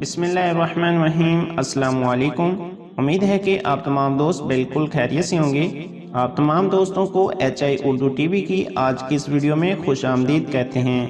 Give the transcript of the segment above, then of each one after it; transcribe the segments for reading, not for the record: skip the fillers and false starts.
بسم اللہ الرحمن الرحیم۔ السلام علیکم۔ امید ہے کہ آپ تمام دوست بالکل خیریت سے ہوں گے۔ آپ تمام دوستوں کو HI اردو ٹی وی کی آج کی اس ویڈیو میں خوش آمدید کہتے ہیں۔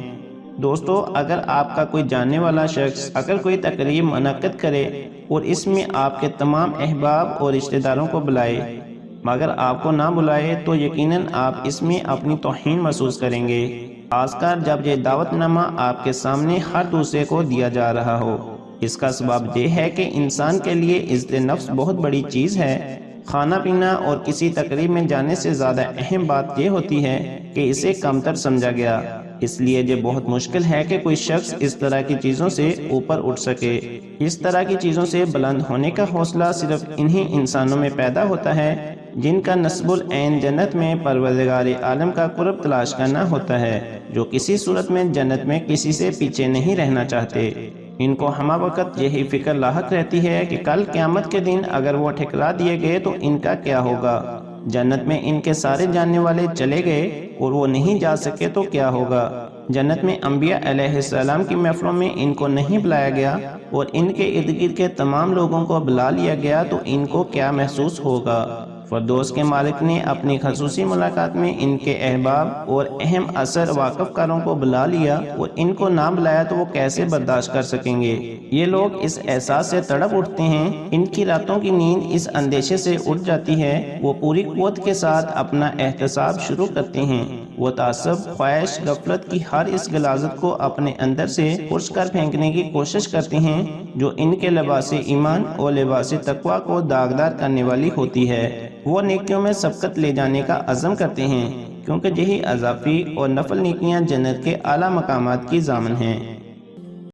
دوستو، اگر آپ کا کوئی جاننے والا شخص اگر کوئی تقریب منعقد کرے اور اس میں آپ کے تمام احباب اور رشتہ داروں کو بلائے مگر آپ کو نہ بلائے تو یقیناً آپ اس میں اپنی توہین محسوس کریں گے، خاص کر جب یہ دعوت نامہ آپ کے سامنے ہر دوسرے کو دیا جا رہا ہو۔ اس کا سبب یہ ہے کہ انسان کے لیے عزت نفس بہت بڑی چیز ہے۔ کھانا پینا اور کسی تقریب میں جانے سے زیادہ اہم بات یہ ہوتی ہے کہ اسے کمتر سمجھا گیا، اس لیے یہ بہت مشکل ہے کہ کوئی شخص اس طرح کی چیزوں سے اوپر اٹھ سکے۔ اس طرح کی چیزوں سے بلند ہونے کا حوصلہ صرف انہی انسانوں میں پیدا ہوتا ہے جن کا نصب العین جنت میں پروردگار عالم کا قرب تلاش کرنا ہوتا ہے، جو کسی صورت میں جنت میں کسی سے پیچھے نہیں رہنا چاہتے۔ ان کو ہمہ وقت یہی فکر لاحق رہتی ہے کہ کل قیامت کے دن اگر وہ ٹھکرا دیے گئے تو ان کا کیا ہوگا، جنت میں ان کے سارے جاننے والے چلے گئے اور وہ نہیں جا سکے تو کیا ہوگا، جنت میں انبیاء علیہ السلام کی محفلوں میں ان کو نہیں بلایا گیا اور ان کے ارد گرد کے تمام لوگوں کو بلا لیا گیا تو ان کو کیا محسوس ہوگا۔ فردوس کے مالک نے اپنی خصوصی ملاقات میں ان کے احباب اور اہم اثر واقف کاروں کو بلا لیا اور ان کو نہ بلایا تو وہ کیسے برداشت کر سکیں گے۔ یہ لوگ اس احساس سے تڑپ اٹھتے ہیں، ان کی راتوں کی نیند اس اندیشے سے اٹھ جاتی ہے، وہ پوری قوت کے ساتھ اپنا احتساب شروع کرتے ہیں۔ وہ تعصب، خواہش، غفلت کی ہر اس غلاظت کو اپنے اندر سے خرچ کر پھینکنے کی کوشش کرتے ہیں جو ان کے لباس ایمان اور لباس تقوی کو داغدار کرنے والی ہوتی ہے۔ وہ نیکیوں میں سبقت لے جانے کا عزم کرتے ہیں کیونکہ یہی اضافی اور نفل نیکیاں جنت کے اعلیٰ مقامات کی ضامن ہیں۔